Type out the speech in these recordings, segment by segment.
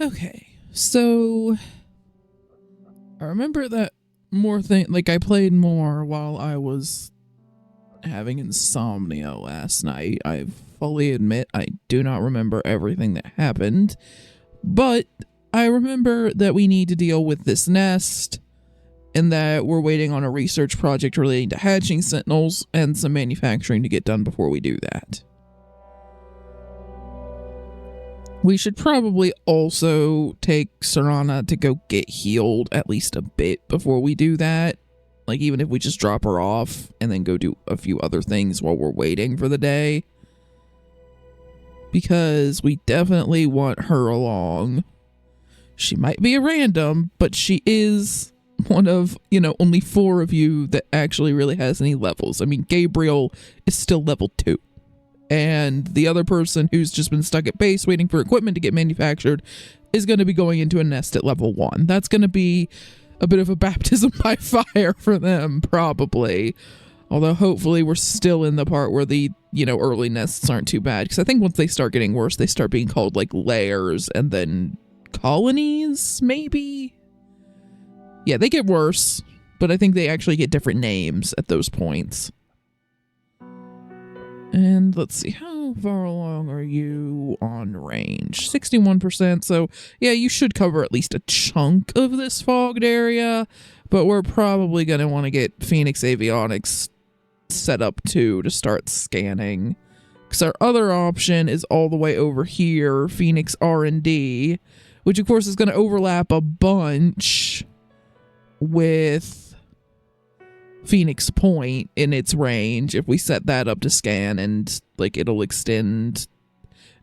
Okay, so I remember that more thing, like I played more while I was having insomnia last night. I fully admit I do not remember everything that happened, but I remember that we need to deal with this nest and that we're waiting on a research project relating to hatching sentinels and some manufacturing to get done before we do that. We should probably also take Serana to go get healed at least a bit before we do that. Like, even if we just drop her off and then go do a few other things while we're waiting for the day. Because we definitely want her along. She might be a random, but she is one of, only 4 of you that actually really has any levels. I mean, Gabriel is still level 2. And the other person who's just been stuck at base waiting for equipment to get manufactured is going to be going into a nest at level 1. That's going to be a bit of a baptism by fire for them, probably. Although hopefully we're still in the part where the, early nests aren't too bad. Because I think once they start getting worse, they start being called, like, layers and then colonies, maybe? Yeah, they get worse, but I think they actually get different names at those points. And let's see, how far along are you on range? 61%, so yeah, you should cover at least a chunk of this fogged area, but we're probably going to want to get Phoenix Avionics set up too to start scanning. Because our other option is all the way over here, Phoenix R&D, which of course is going to overlap a bunch with Phoenix Point in its range if we set that up to scan, and like it'll extend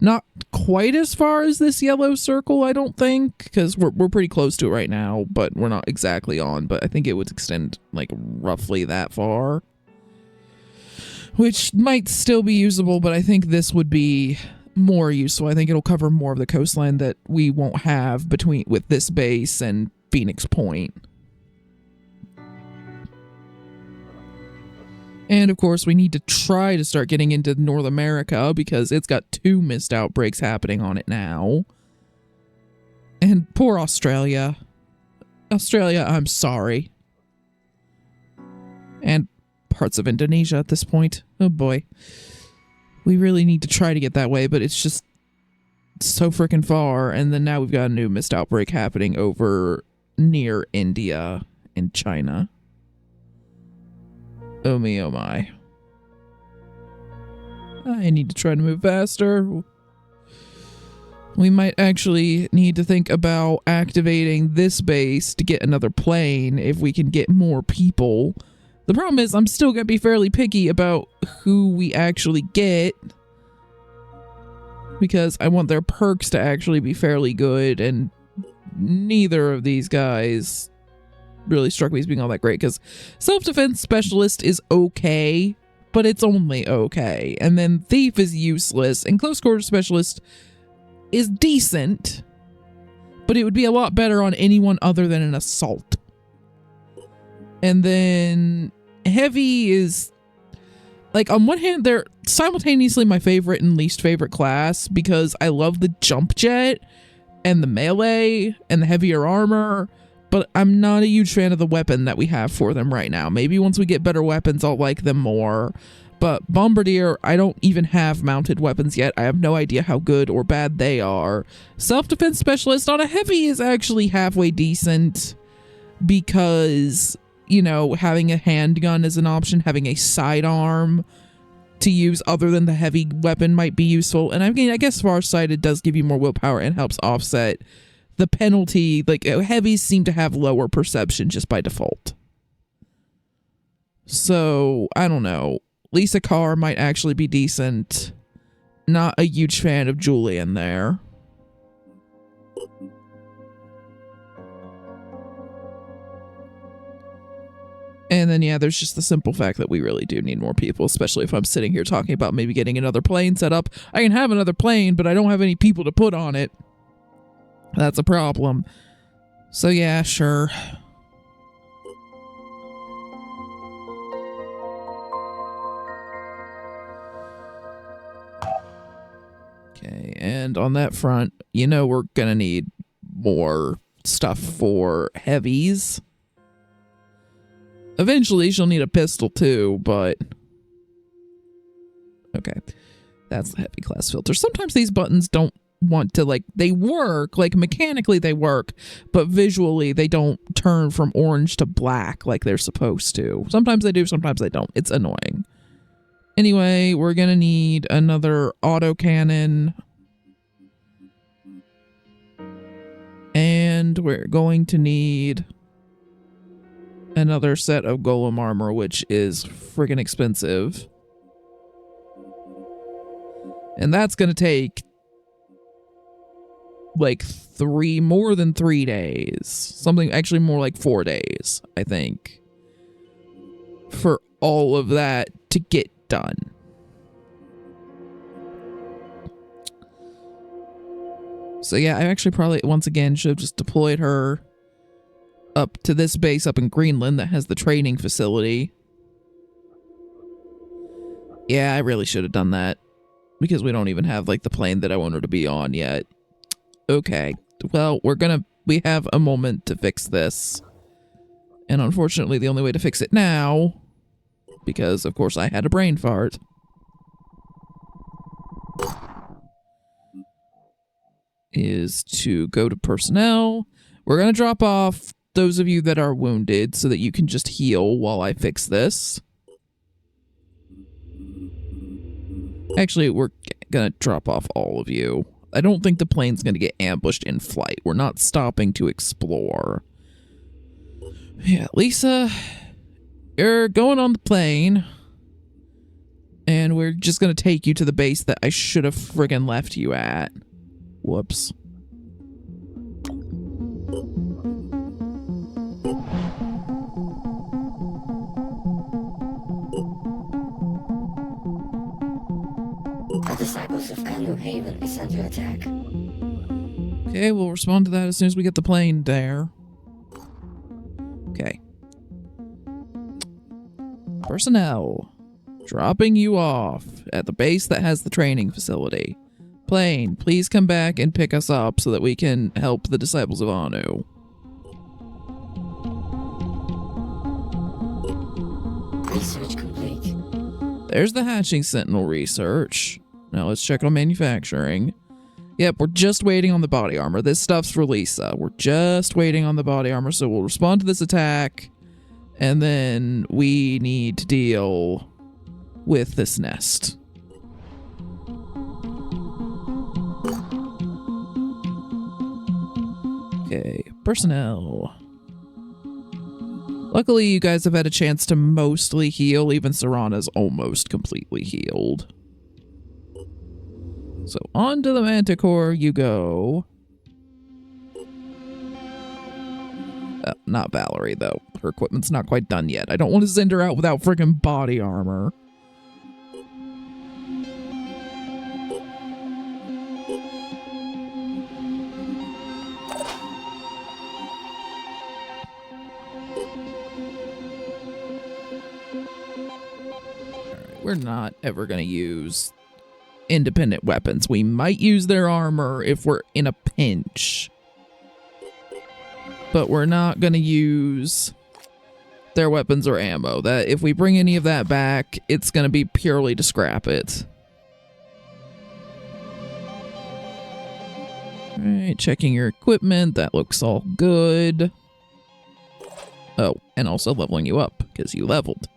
not quite as far as this yellow circle, I don't think, because we're pretty close to it right now, but we're not exactly on, but I think it would extend like roughly that far, which might still be usable, but I think this would be more useful. I think it'll cover more of the coastline that we won't have with this base and Phoenix Point. And of course, we need to try to start getting into North America because it's got 2 mist outbreaks happening on it now. And poor Australia. Australia, I'm sorry. And parts of Indonesia at this point. Oh boy. We really need to try to get that way, but it's just so freaking far. And then now we've got a new mist outbreak happening over near India and China. Oh me, oh my. I need to try to move faster. We might actually need to think about activating this base to get another plane if we can get more people. The problem is I'm still going to be fairly picky about who we actually get, because I want their perks to actually be fairly good, and neither of these guys really struck me as being all that great, because self-defense specialist is okay, but it's only okay. And then thief is useless, and close quarters specialist is decent, but it would be a lot better on anyone other than an assault. And then heavy is, like, on one hand, they're simultaneously my favorite and least favorite class, because I love the jump jet and the melee and the heavier armor, but I'm not a huge fan of the weapon that we have for them right now. Maybe once we get better weapons, I'll like them more. But Bombardier, I don't even have mounted weapons yet. I have no idea how good or bad they are. Self-defense specialist on a heavy is actually halfway decent, because, having a handgun is an option. Having a sidearm to use other than the heavy weapon might be useful. And I mean, I guess far-sighted does give you more willpower and helps offset the penalty. Like, heavies seem to have lower perception just by default. So, I don't know. Lisa Carr might actually be decent. Not a huge fan of Julian there. And then, yeah, there's just the simple fact that we really do need more people, especially if I'm sitting here talking about maybe getting another plane set up. I can have another plane, but I don't have any people to put on it. That's a problem. So yeah, sure. Okay, and on that front, we're gonna need more stuff for heavies. Eventually, she'll need a pistol too, but... Okay. That's the heavy class filter. Sometimes these buttons don't want to, like, they work, like, mechanically they work, but visually they don't turn from orange to black like they're supposed to. Sometimes they do, sometimes they don't. It's annoying. Anyway, we're gonna need another autocannon. And we're going to need another set of golem armor, which is friggin' expensive. And that's gonna take like more than 3 days. Something actually more like 4 days, I think. For all of that to get done. So yeah, I actually probably once again should have just deployed her up to this base up in Greenland that has the training facility. Yeah, I really should have done that. Because we don't even have like the plane that I want her to be on yet. Okay, well, we have a moment to fix this. And unfortunately, the only way to fix it now, because of course I had a brain fart, is to go to personnel. We're going to drop off those of you that are wounded so that you can just heal while I fix this. Actually, we're going to drop off all of you. I don't think the plane's going to get ambushed in flight. We're not stopping to explore. Yeah, Lisa, you're going on the plane. And we're just going to take you to the base that I should have friggin' left you at. Whoops. The disciples of Anu Haven is under attack. Okay, we'll respond to that as soon as we get the plane there. Okay. Personnel. Dropping you off at the base that has the training facility. Plane, please come back and pick us up so that we can help the disciples of Anu. Research complete. There's the hatching sentinel research. Now let's check on manufacturing. Yep, we're just waiting on the body armor. This stuff's for Lisa. We're just waiting on the body armor, so we'll respond to this attack. And then we need to deal with this nest. Okay, personnel. Luckily, you guys have had a chance to mostly heal. Even Serana's almost completely healed. So on to the Manticore you go. Not Valerie, though. Her equipment's not quite done yet. I don't want to send her out without freaking body armor. We're not ever going to use independent weapons. We might use their armor if we're in a pinch. But we're not going to use their weapons or ammo. That if we bring any of that back, it's going to be purely to scrap it. Alright, checking your equipment. That looks all good. Oh, and also leveling you up, because you leveled.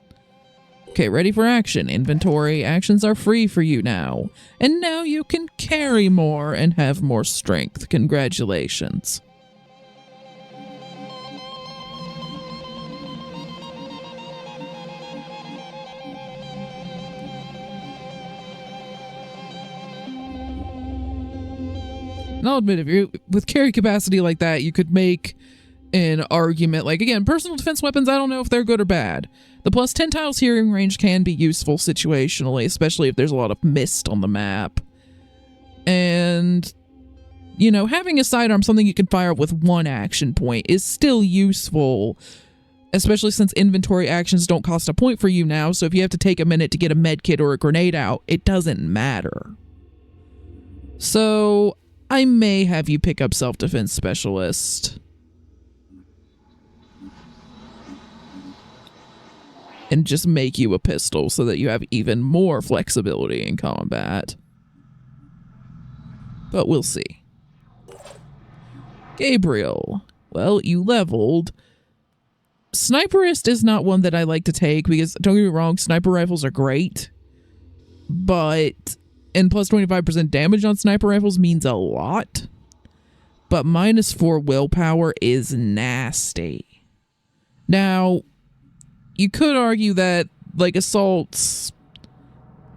Okay, ready for action. Inventory actions are free for you now. And now you can carry more and have more strength. Congratulations. And I'll admit, if you're with carry capacity like that, you could make an argument. Like, again, personal defense weapons, I don't know if they're good or bad. The plus 10 tiles hearing range can be useful situationally, especially if there's a lot of mist on the map. And, you know, having a sidearm, something you can fire with one action point, is still useful, especially since inventory actions don't cost a point for you now, so if you have to take a minute to get a med kit or a grenade out, it doesn't matter. So I may have you pick up self-defense specialist. And just make you a pistol so that you have even more flexibility in combat. But we'll see. Gabriel. Well, you leveled. Sniperist is not one that I like to take because, don't get me wrong, sniper rifles are great. But, and plus 25% damage on sniper rifles means a lot. But -4 willpower is nasty. Now, you could argue that, like, assaults,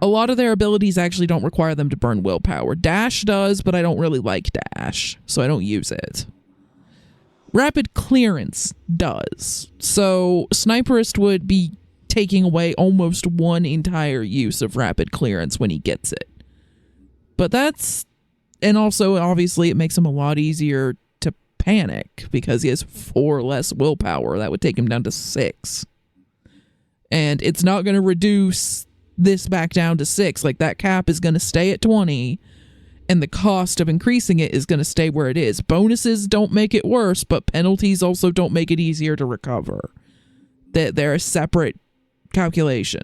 a lot of their abilities actually don't require them to burn willpower. Dash does, but I don't really like dash, so I don't use it. Rapid clearance does. So Sniperist would be taking away almost one entire use of rapid clearance when he gets it. But that's, and also obviously it makes him a lot easier to panic because he has 4 less willpower. That would take him down to 6. And it's not going to reduce this back down to 6. Like, that cap is going to stay at 20, and the cost of increasing it is going to stay where it is. Bonuses don't make it worse, but penalties also don't make it easier to recover. They're a separate calculation.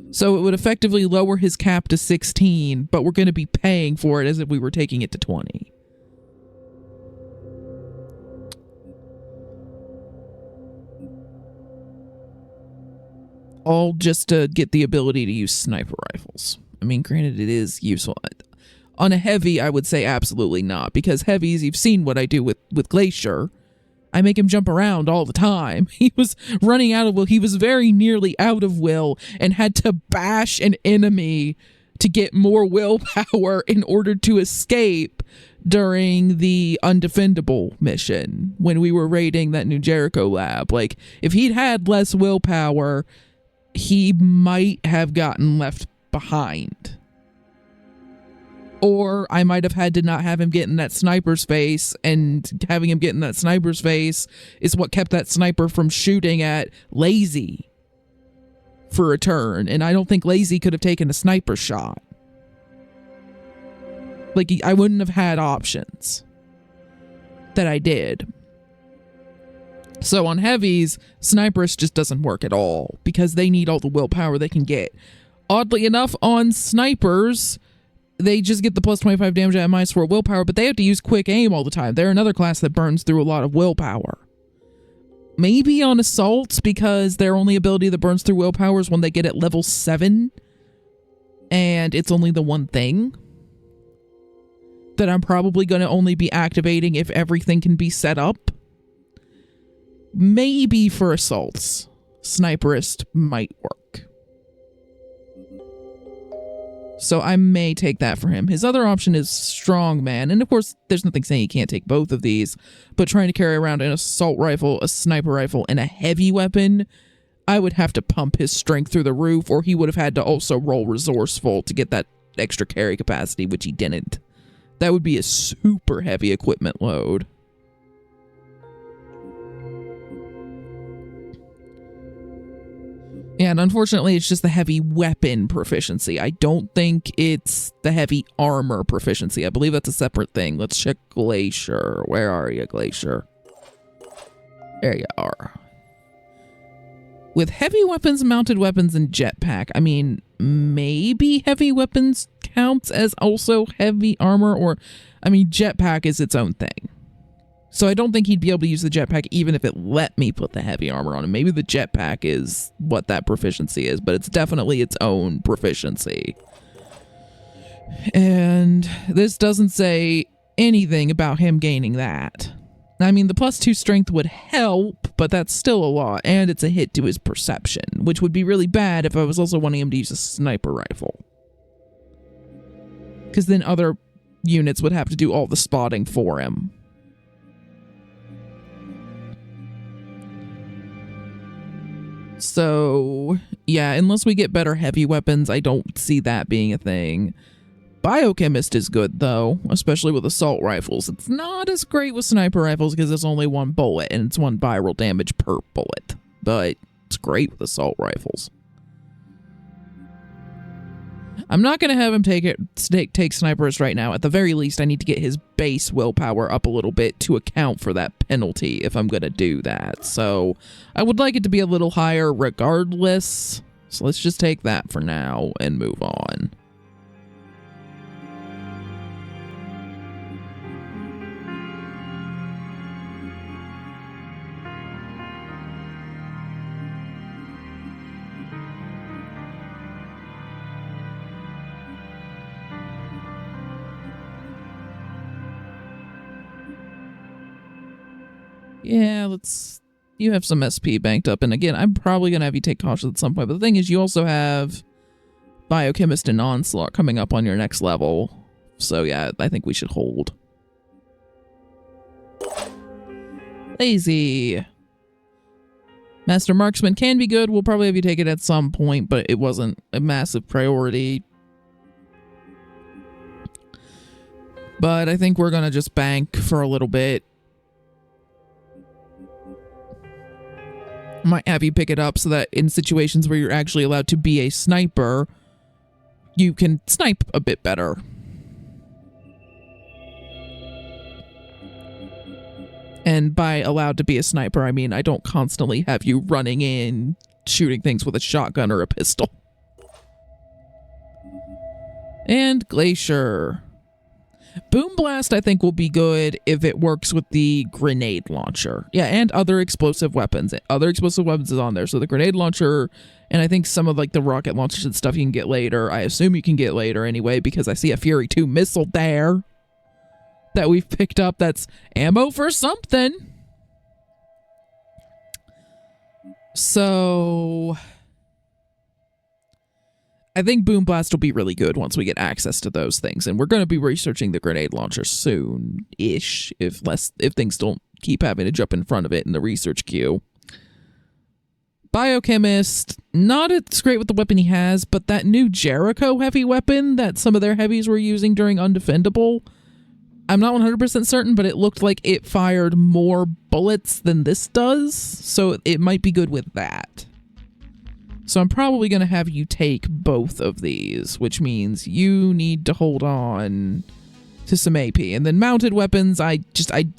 So it would effectively lower his cap to 16, but we're going to be paying for it as if we were taking it to 20. All just to get the ability to use sniper rifles. I mean, granted, it is useful. On a heavy, I would say absolutely not, because heavies, you've seen what I do with Glacier. I make him jump around all the time. He was running out of will. He was very nearly out of will and had to bash an enemy to get more willpower in order to escape during the Undefendable mission when we were raiding that New Jericho lab. Like, if he'd had less willpower, he might have gotten left behind. Or I might have had to not have him get in that sniper's face, and having him get in that sniper's face is what kept that sniper from shooting at Lazy for a turn. And I don't think Lazy could have taken a sniper shot. Like, I wouldn't have had options that I did. So on heavies, Sniperist just doesn't work at all because they need all the willpower they can get. Oddly enough, on snipers, they just get the plus 25 damage at -4 willpower, but they have to use quick aim all the time. They're another class that burns through a lot of willpower. Maybe on assaults, because their only ability that burns through willpower is when they get at level 7, and it's only the one thing that I'm probably going to only be activating if everything can be set up. Maybe for assaults, Sniperist might work. So I may take that for him. His other option is Strongman, and of course, there's nothing saying he can't take both of these, but trying to carry around an assault rifle, a sniper rifle, and a heavy weapon, I would have to pump his strength through the roof, or he would have had to also roll resourceful to get that extra carry capacity, which he didn't. That would be a super heavy equipment load. And unfortunately, it's just the heavy weapon proficiency. I don't think it's the heavy armor proficiency. I believe that's a separate thing. Let's check Glacier. Where are you, Glacier? There you are. With heavy weapons, mounted weapons, and jetpack, I mean, maybe heavy weapons counts as also heavy armor, or, I mean, jetpack is its own thing. So I don't think he'd be able to use the jetpack even if it let me put the heavy armor on him. Maybe the jetpack is what that proficiency is, but it's definitely its own proficiency. And this doesn't say anything about him gaining that. I mean, the +2 strength would help, but that's still a lot, and it's a hit to his perception, which would be really bad if I was also wanting him to use a sniper rifle. Because then other units would have to do all the spotting for him. So, yeah, unless we get better heavy weapons, I don't see that being a thing. Biochemist is good, though, especially with assault rifles. It's not as great with sniper rifles because it's only 1 bullet, and it's 1 viral damage per bullet. But it's great with assault rifles. I'm not going to have him take snipers right now. At the very least, I need to get his base willpower up a little bit to account for that penalty if I'm going to do that. So I would like it to be a little higher regardless. So let's just take that for now and move on. Yeah, you have some SP banked up. And again, I'm probably going to have you take caution at some point. But the thing is, you also have Biochemist and Onslaught coming up on your next level. So yeah, I think we should hold. Lazy. Master Marksman can be good. We'll probably have you take it at some point, but it wasn't a massive priority. But I think we're going to just bank for a little bit. Might have you pick it up so that in situations where you're actually allowed to be a sniper, you can snipe a bit better. And by allowed to be a sniper, I mean I don't constantly have you running in, shooting things with a shotgun or a pistol. And Glacier. Boom Blast, I think, will be good if it works with the grenade launcher. Yeah, and other explosive weapons. Other explosive weapons is on there. So the grenade launcher, and I think some of like the rocket launchers and stuff you can get later. I assume you can get later anyway, because I see a Fury 2 missile there that we've picked up. That's ammo for something. So I think Boom Blast will be really good once we get access to those things. And we're going to be researching the grenade launcher soon-ish, if things don't keep having to jump in front of it in the research queue. Biochemist, not as great with the weapon he has, but that new Jericho heavy weapon that some of their heavies were using during Undefendable, I'm not 100% certain, but it looked like it fired more bullets than this does, so it might be good with that. So I'm probably going to have you take both of these, which means you need to hold on to some AP. And then mounted weapons, I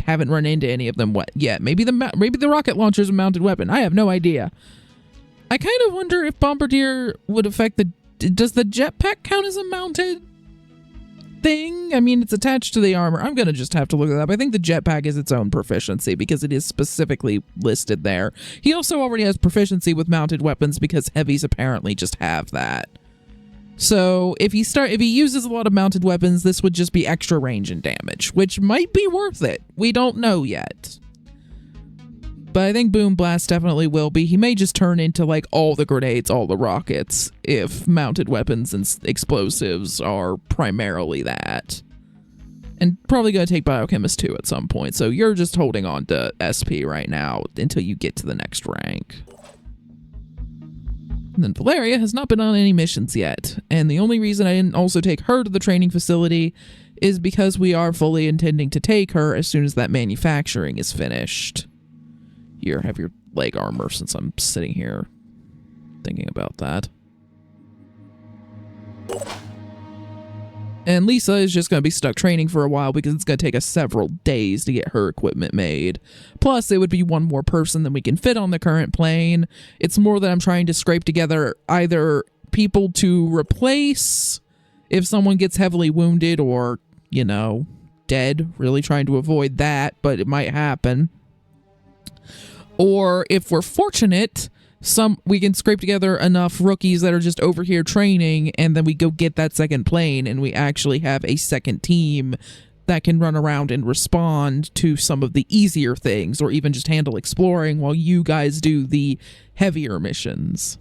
haven't run into any of them yet. Maybe the rocket launcher is a mounted weapon. I have no idea. I kind of wonder if Bombardier would affect does the jetpack count as a mounted thing? I mean, it's attached to the armor. I'm going to just have to look it up. I think the jetpack is its own proficiency because it is specifically listed there. He also already has proficiency with mounted weapons because heavies apparently just have that. So if he uses a lot of mounted weapons, this would just be extra range and damage, which might be worth it. We don't know yet. But I think Boom Blast definitely will be. He may just turn into like all the grenades, all the rockets, if mounted weapons and explosives are primarily that. And probably going to take Biochemist too at some point. So you're just holding on to SP right now until you get to the next rank. And then Valeria has not been on any missions yet. And the only reason I didn't also take her to the training facility is because we are fully intending to take her as soon as that manufacturing is finished. Here, have your leg armor since I'm sitting here thinking about that. And Lisa is just going to be stuck training for a while because it's going to take us several days to get her equipment made. Plus, it would be one more person than we can fit on the current plane. It's more that I'm trying to scrape together either people to replace if someone gets heavily wounded or, you know, dead. Really trying to avoid that, but it might happen. Or if we're fortunate, we can scrape together enough rookies that are just over here training, and then we go get that second plane, and we actually have a second team that can run around and respond to some of the easier things, or even just handle exploring while you guys do the heavier missions.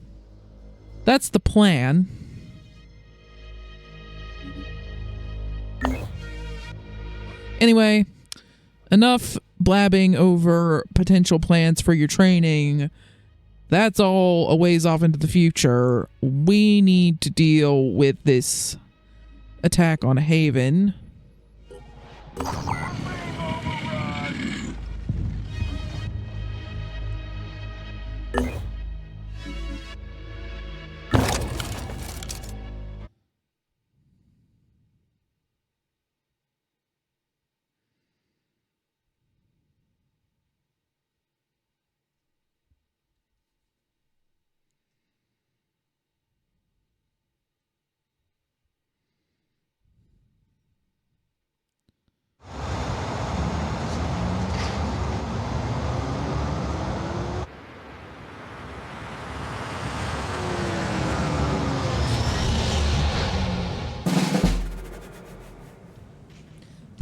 That's the plan. Anyway, enough blabbing over potential plans for your training. That's all a ways off into the future. We need to deal with this attack on Haven.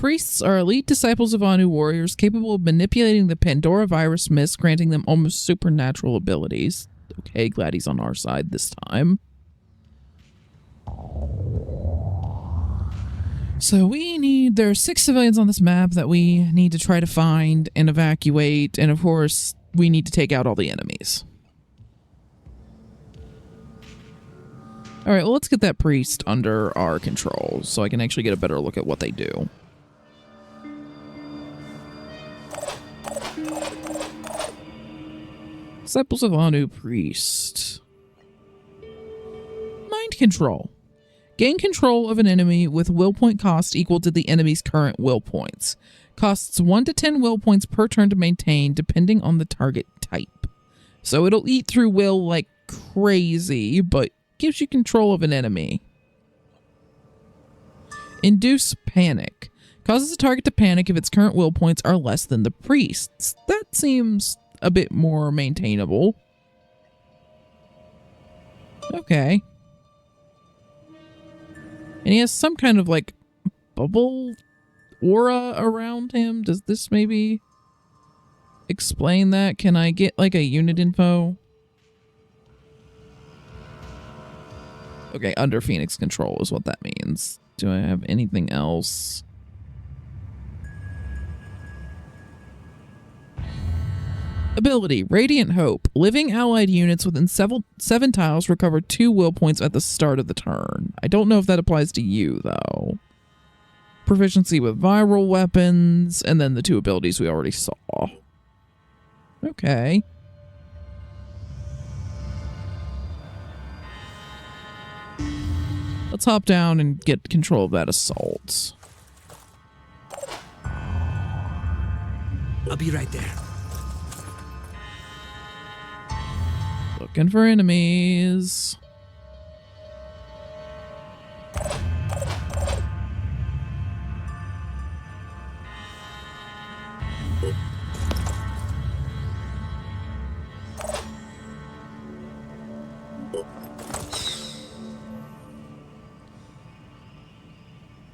Priests are elite disciples of Anu warriors capable of manipulating the Pandora virus mist, granting them almost supernatural abilities. Okay, glad he's on our side this time. So there are 6 civilians on this map that we need to try to find and evacuate, and of course, we need to take out all the enemies. Alright, well, let's get that priest under our control so I can actually get a better look at what they do. Disciples of Anu priest. Mind control. Gain control of an enemy with will point cost equal to the enemy's current will points. Costs 1 to 10 will points per turn to maintain, depending on the target type. So it'll eat through will like crazy, but gives you control of an enemy. Induce panic. Causes a target to panic if its current will points are less than the priest's. That seems a bit more maintainable. Okay. And he has some kind of like bubble aura around him. Does this maybe explain that? Can I get like a unit info? Okay, under Phoenix control is what that means. Do I have anything else? Ability, Radiant Hope. Living allied units within 7 tiles recover 2 will points at the start of the turn. I don't know if that applies to you, though. Proficiency with viral weapons, and then the 2 abilities we already saw. Okay. Let's hop down and get control of that assault. I'll be right there. Looking for enemies.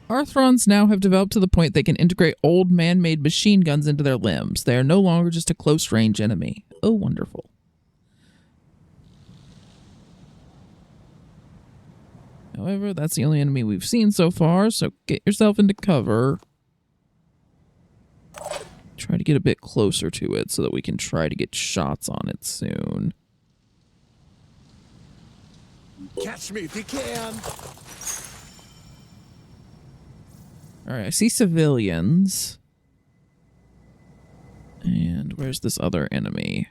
Arthrons now have developed to the point they can integrate old man-made machine guns into their limbs. They are no longer just a close-range enemy. Oh, wonderful. However, that's the only enemy we've seen so far, so get yourself into cover. Try to get a bit closer to it so that we can try to get shots on it soon. Catch me if you can. Alright, I see civilians. And where's this other enemy?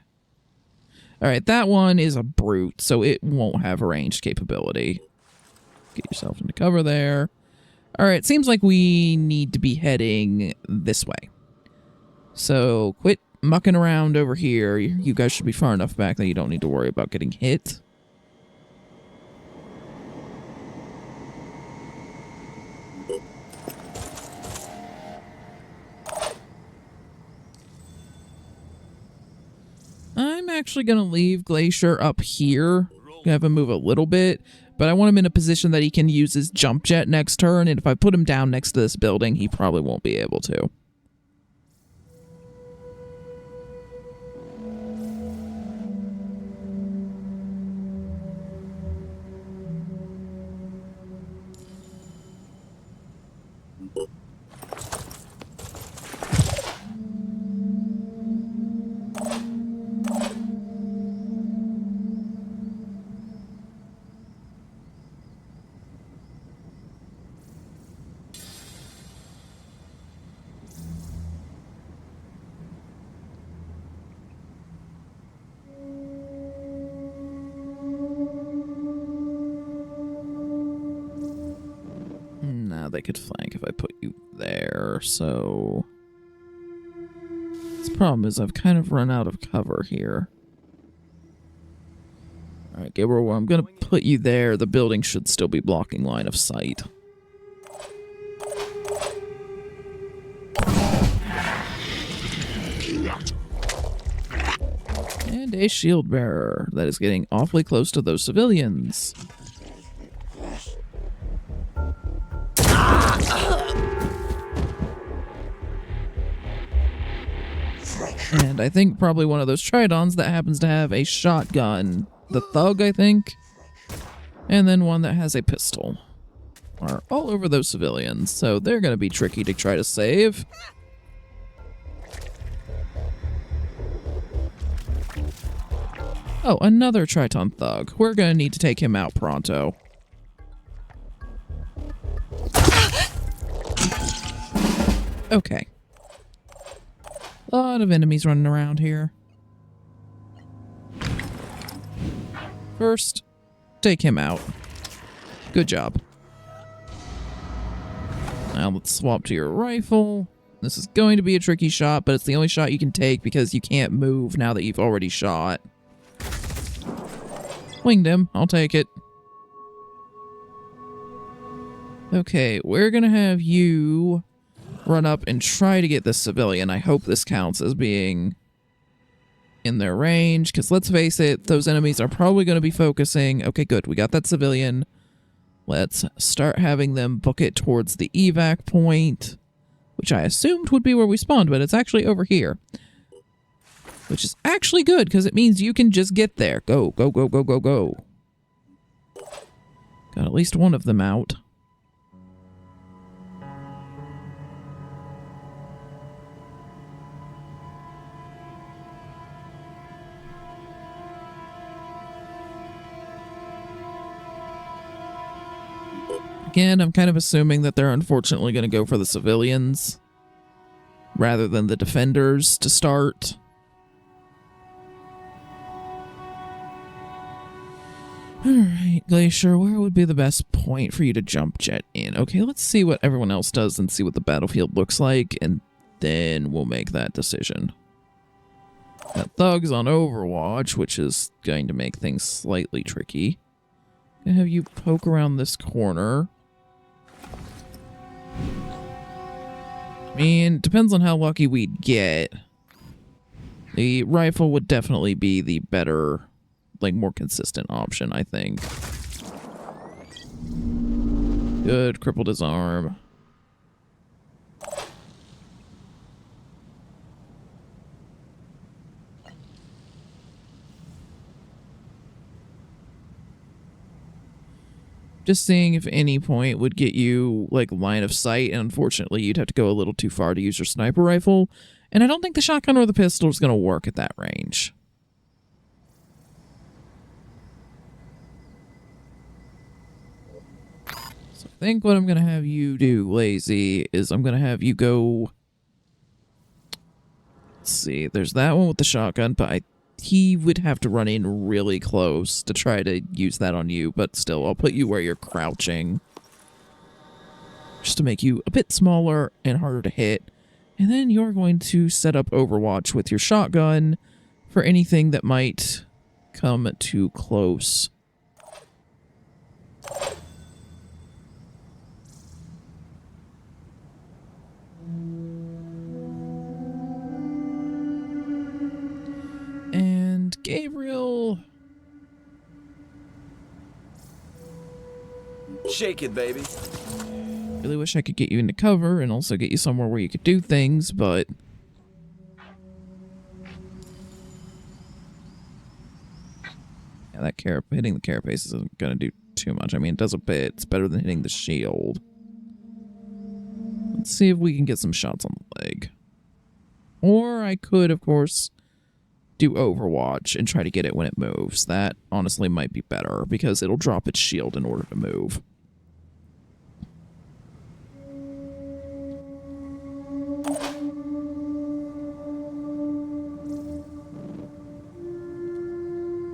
Alright, that one is a brute, so it won't have a ranged capability. Get yourself into cover there. Alright, seems like we need to be heading this way. So, quit mucking around over here. You guys should be far enough back that you don't need to worry about getting hit. I'm actually going to leave Glacier up here. Gonna have him move a little bit, but I want him in a position that he can use his jump jet next turn, and if I put him down next to this building, he probably won't be able to. They could flank if I put you there, so... The problem is I've kind of run out of cover here. Alright, Gabriel, well, I'm gonna put you there. The building should still be blocking line of sight. And a shield bearer that is getting awfully close to those civilians. And I think probably one of those Tridons that happens to have a shotgun. The Thug, I think. And then one that has a pistol. Are all over those civilians, so they're going to be tricky to try to save. Oh, another Triton Thug. We're going to need to take him out pronto. Okay. A lot of enemies running around here. First, take him out. Good job. Now let's swap to your rifle. This is going to be a tricky shot, but it's the only shot you can take because you can't move now that you've already shot. Winged him. I'll take it. Okay, we're gonna have you run up and try to get this civilian. I hope this counts as being in their range, because let's face it, those enemies are probably going to be focusing. Okay, good. We got that civilian. Let's start having them book it towards the evac point, which I assumed would be where we spawned, but it's actually over here. Which is actually good, because it means you can just get there. Go, go, go, go, go, go. Got at least one of them out. Again, I'm kind of assuming that they're unfortunately going to go for the civilians rather than the defenders to start. Alright, Glacier, where would be the best point for you to jump jet in? Okay, let's see what everyone else does and see what the battlefield looks like, and then we'll make that decision. Got thugs on Overwatch, which is going to make things slightly tricky. Gonna have you poke around this corner. I mean, depends on how lucky we'd get. The rifle would definitely be the better, like, more consistent option, I think. Good, crippled his arm. Just seeing if any point would get you, like, line of sight, and unfortunately you'd have to go a little too far to use your sniper rifle, and I don't think the shotgun or the pistol is going to work at that range. So I think what I'm going to have you do, Lazy, is I'm going to have you go... Let's see, there's that one with the shotgun, but he would have to run in really close to try to use that on you, but still, I'll put you where you're crouching. Just to make you a bit smaller and harder to hit. And then you're going to set up Overwatch with your shotgun for anything that might come too close. And Gabriel... Shake it, baby. Really wish I could get you into cover and also get you somewhere where you could do things, but... Yeah, that hitting the carapace isn't going to do too much. I mean, it does a bit. It's better than hitting the shield. Let's see if we can get some shots on the leg. Or I could, of course, do Overwatch and try to get it when it moves. That honestly might be better because it'll drop its shield in order to move.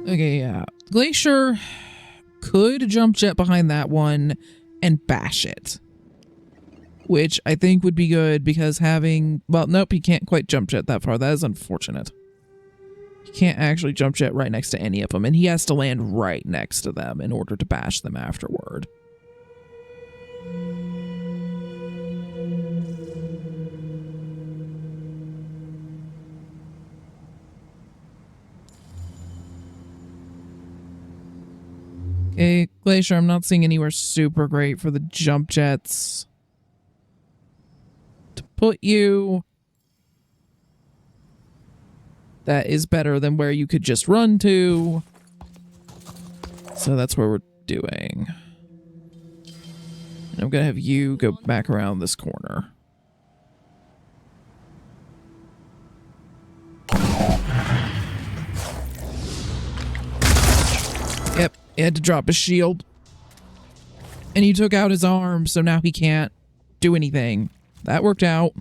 Okay, yeah. Glacier could jump jet behind that one and bash it. Which I think would be good because having... Well, nope, he can't quite jump jet that far. That is unfortunate. He can't actually jump jet right next to any of them, and he has to land right next to them in order to bash them afterward. Okay, Glacier, I'm not seeing anywhere super great for the jump jets to put you. That is better than where you could just run to. So that's where we're doing. And I'm going to have you go back around this corner. Yep, he had to drop his shield. And you took out his arm, so now he can't do anything. That worked out.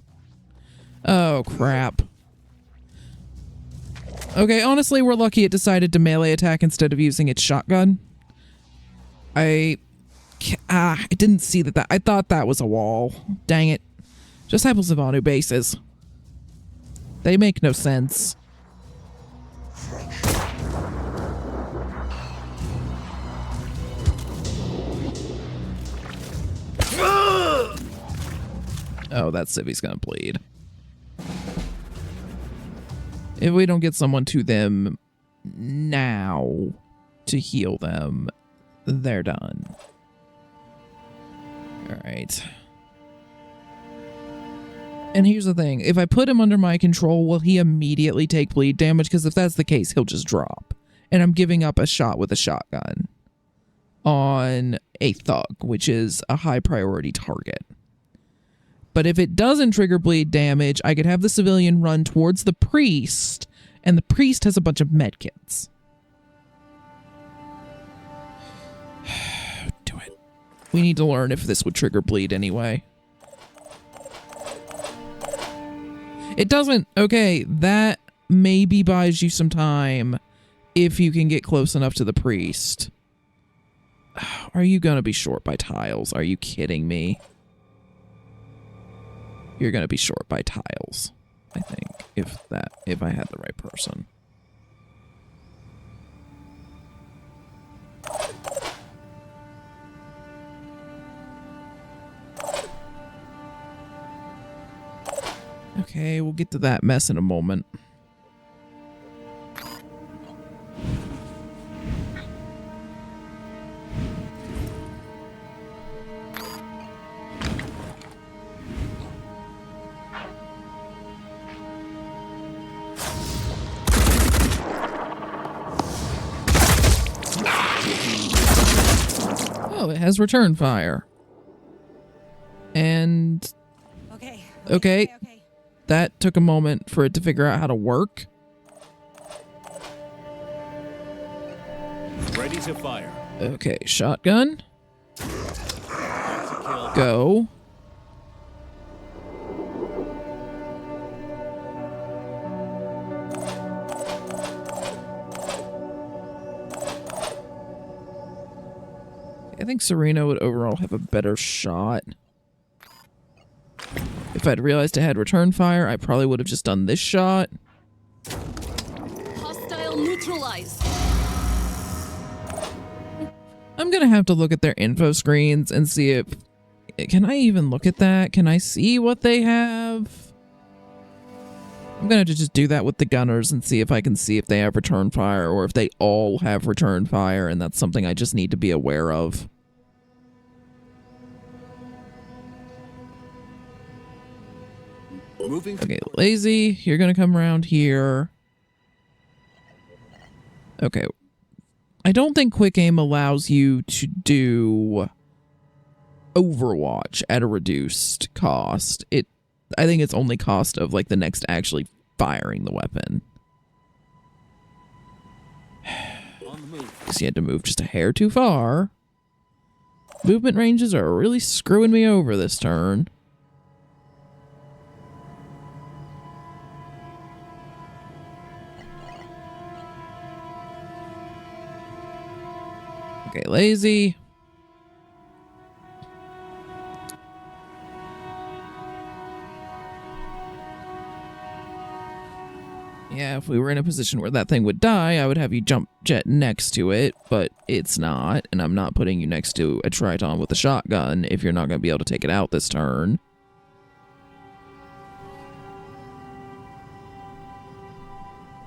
Oh, crap. Okay, honestly, we're lucky it decided to melee attack instead of using its shotgun. I didn't see that. I thought that was a wall. Dang it. Just have Savanu bases. They make no sense. Oh, that civvy's gonna bleed. If we don't get someone to them now to heal them, they're done. Alright. And here's the thing. If I put him under my control, will he immediately take bleed damage? Because if that's the case, he'll just drop. And I'm giving up a shot with a shotgun on a thug, which is a high priority target. But if it doesn't trigger bleed damage, I could have the civilian run towards the priest, and the priest has a bunch of medkits. Do it. We need to learn if this would trigger bleed anyway. It doesn't. Okay, that maybe buys you some time if you can get close enough to the priest. Are you gonna be short by tiles? Are you kidding me? You're gonna be short by tiles, I think, if I had the right person. Okay, we'll get to that mess in a moment. Oh, it has return fire. And okay. That took a moment for it to figure out how to work. Ready to fire. Okay, shotgun. Go. I think Serena would overall have a better shot. If I'd realized I had return fire, I probably would have just done this shot. Hostile neutralized. I'm gonna have to look at their info screens and see if... Can I even look at that? Can I see what they have? I'm gonna have to just do that with the gunners and see if I can see if they have return fire or if they all have return fire, and that's something I just need to be aware of. Moving. Okay, Lazy, you're gonna come around here. Okay. I don't think quick aim allows you to do Overwatch at a reduced cost. I think it's only cost of like the next actually firing the weapon. On the move. Because you had to move just a hair too far. Movement ranges are really screwing me over this turn. Okay, Lazy. Yeah, if we were in a position where that thing would die, I would have you jump jet next to it, but it's not, and I'm not putting you next to a Triton with a shotgun if you're not going to be able to take it out this turn.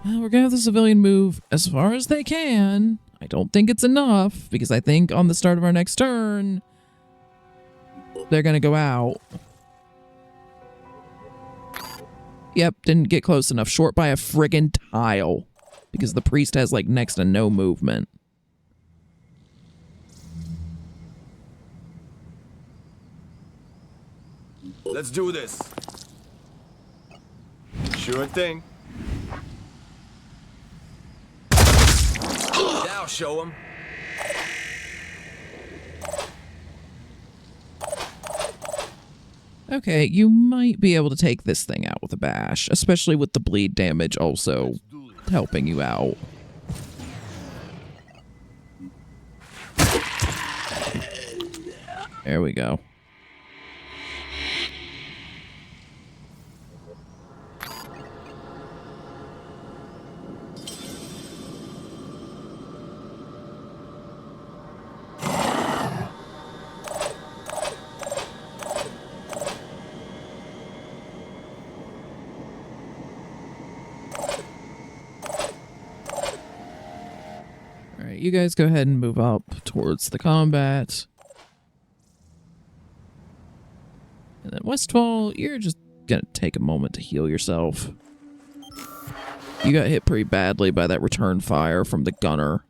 Well, we're going to have the civilian move as far as they can. I don't think it's enough, because I think on the start of our next turn, they're going to go out. Yep, didn't get close enough. Short by a friggin' tile. Because the priest has, like, next to no movement. Let's do this. Sure thing. Now show him. Okay, you might be able to take this thing out with a bash, especially with the bleed damage also helping you out. There we go. Alright, you guys go ahead and move up towards the combat. And then Westfall, you're just gonna take a moment to heal yourself. You got hit pretty badly by that return fire from the gunner.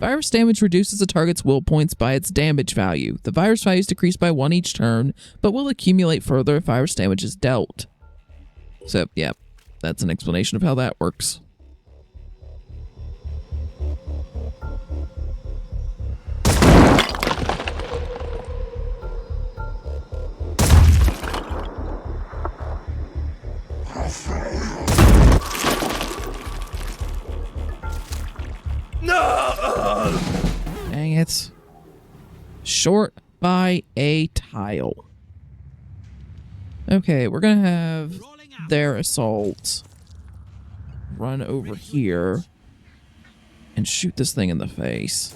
Virus damage reduces a target's will points by its damage value. The virus value is decreased by 1 each turn, but will accumulate further if virus damage is dealt. So, yeah, that's an explanation of how that works. No! Dang it. Short by a tile. Okay, we're gonna have their assault run over here and shoot this thing in the face.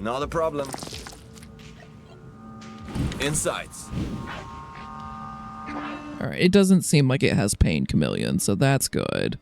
Not a problem. Insights. Alright, it doesn't seem like it has Pain Chameleon, so that's good.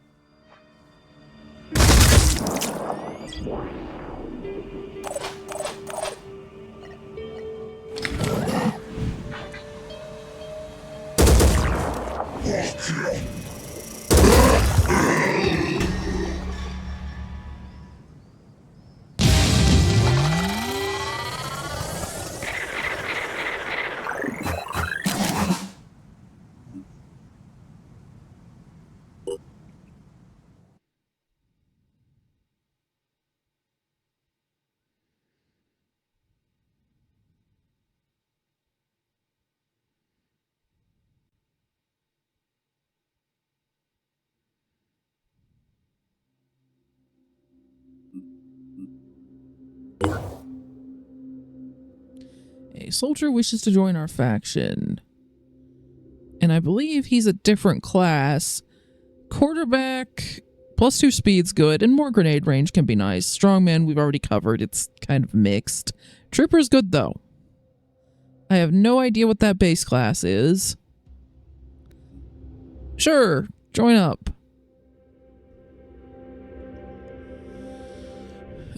A soldier wishes to join our faction. And I believe he's a different class. Quarterback, +2 speed's good, and more grenade range can be nice. Strongman, we've already covered. It's kind of mixed. Trooper's good, though. I have no idea what that base class is. Sure, join up.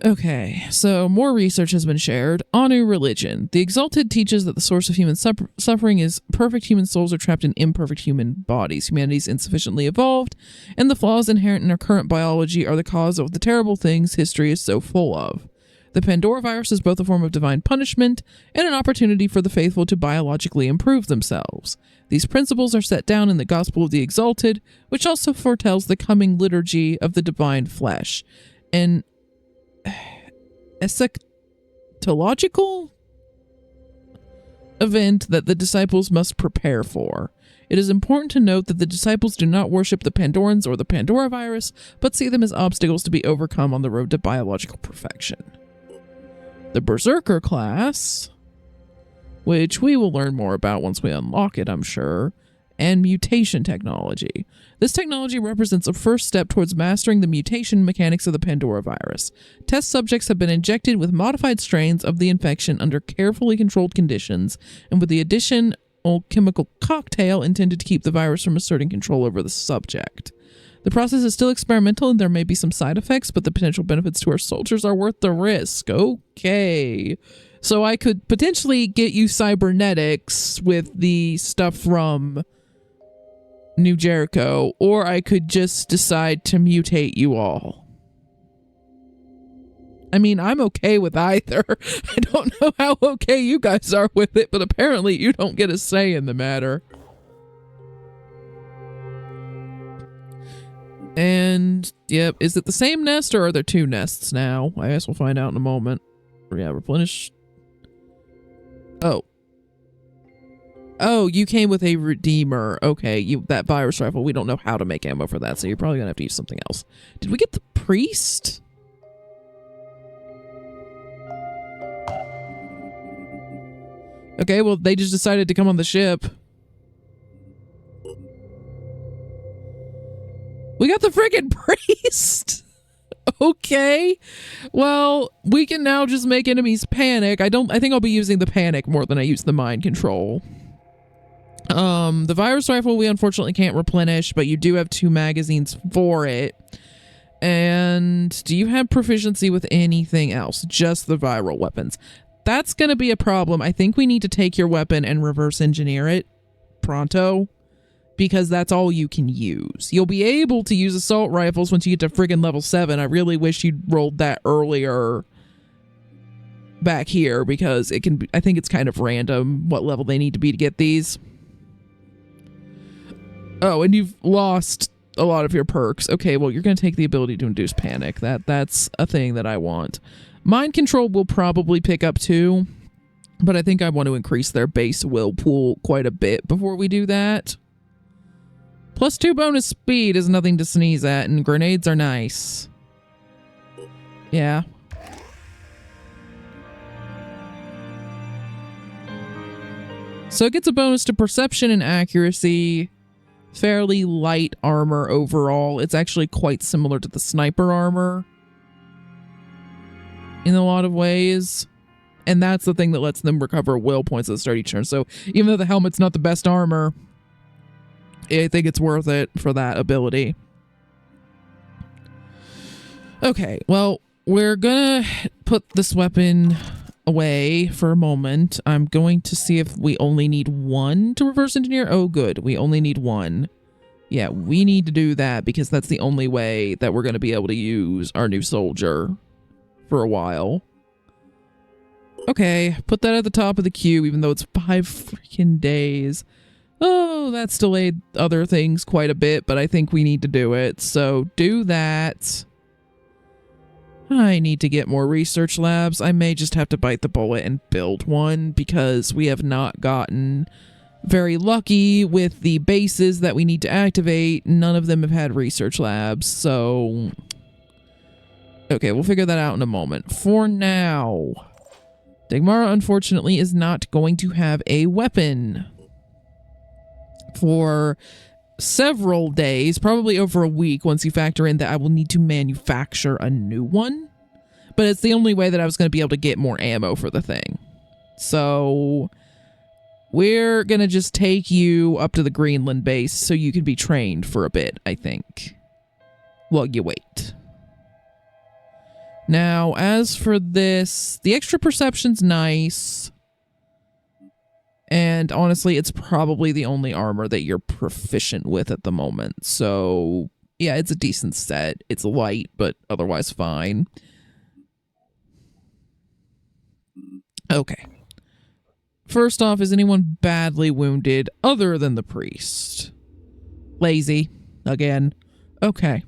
Okay, so more research has been shared. Anu religion. The Exalted teaches that the source of human suffering is perfect human souls are trapped in imperfect human bodies. Humanity is insufficiently evolved, and the flaws inherent in our current biology are the cause of the terrible things history is so full of. The Pandora virus is both a form of divine punishment and an opportunity for the faithful to biologically improve themselves. These principles are set down in the Gospel of the Exalted, which also foretells the coming liturgy of the divine flesh. An eschatological event that the disciples must prepare for. It is important to note that the disciples do not worship the Pandorans or the Pandora virus, but see them as obstacles to be overcome on the road to biological perfection. The Berserker class, which we will learn more about once we unlock it, I'm sure, and mutation technology. This technology represents a first step towards mastering the mutation mechanics of the Pandora virus. Test subjects have been injected with modified strains of the infection under carefully controlled conditions, and with the additional chemical cocktail intended to keep the virus from asserting control over the subject. The process is still experimental and there may be some side effects, but the potential benefits to our soldiers are worth the risk. Okay. So I could potentially get you cybernetics with the stuff from New Jericho, or I could just decide to mutate you all. I mean, I'm okay with either. I don't know how okay you guys are with it, but apparently you don't get a say in the matter. And, yep, is it the same nest or are there two nests now? I guess we'll find out in a moment. Yeah, replenish. Oh. Oh, you came with a Redeemer. Okay, that virus rifle, we don't know how to make ammo for that, so you're probably gonna have to use something else. Did we get the priest? Okay, well, they just decided to come on the ship. We got the friggin' priest! Okay. Well, we can now just make enemies panic. I think I'll be using the panic more than I use the mind control. The virus rifle we unfortunately can't replenish, but you do have 2 magazines for it. And do you have proficiency with anything else? Just the viral weapons. That's going to be a problem. I think we need to take your weapon and reverse engineer it pronto, because that's all you can use. You'll be able to use assault rifles once you get to friggin' level 7. I really wish you'd rolled that earlier back here, because it can be, I think it's kind of random what level they need to be to get these. Oh, and you've lost a lot of your perks. Okay, well, you're going to take the ability to induce panic. That's a thing that I want. Mind control will probably pick up too, but I think I want to increase their base will pool quite a bit before we do that. +2 bonus speed is nothing to sneeze at, and grenades are nice. Yeah. So it gets a bonus to perception and accuracy. Fairly light armor overall. It's actually quite similar to the sniper armor in a lot of ways. And that's the thing that lets them recover will points at the start of each turn. So even though the helmet's not the best armor, I think it's worth it for that ability. Okay, well, we're gonna put this weapon away for a moment. I'm going to see if we only need 1 to reverse engineer. Oh, good. We only need 1. Yeah, we need to do that because that's the only way that we're going to be able to use our new soldier for a while. Okay, put that at the top of the queue, even though it's 5 freaking days. Oh, that's delayed other things quite a bit, but I think we need to do it. So do that. I need to get more research labs. I may just have to bite the bullet and build one because we have not gotten very lucky with the bases that we need to activate. None of them have had research labs, so... Okay, we'll figure that out in a moment. For now, Dagmara, unfortunately, is not going to have a weapon for several days, probably over a week, once you factor in that I will need to manufacture a new one. But it's the only way that I was going to be able to get more ammo for the thing. So we're going to just take you up to the Greenland base so you can be trained for a bit, I think, while you wait. Now, as for this, the extra perception's nice. And honestly, it's probably the only armor that you're proficient with at the moment. So, yeah, it's a decent set. It's light, but otherwise fine. Okay. First off, is anyone badly wounded other than the priest? Lazy. Again. Okay.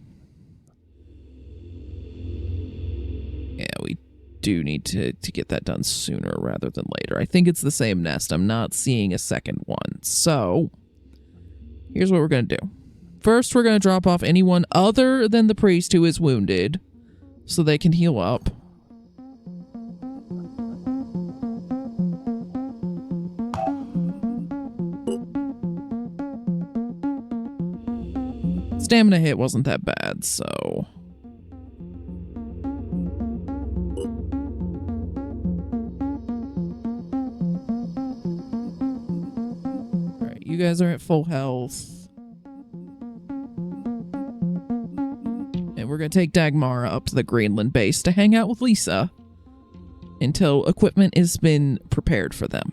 Yeah, we do need to get that done sooner rather than later. I think it's the same nest. I'm not seeing a second one. So, here's what we're going to do. First, we're going to drop off anyone other than the priest who is wounded so they can heal up. Stamina hit wasn't that bad, so... Alright, you guys are at full health. And we're gonna take Dagmara up to the Greenland base to hang out with Lisa until equipment has been prepared for them.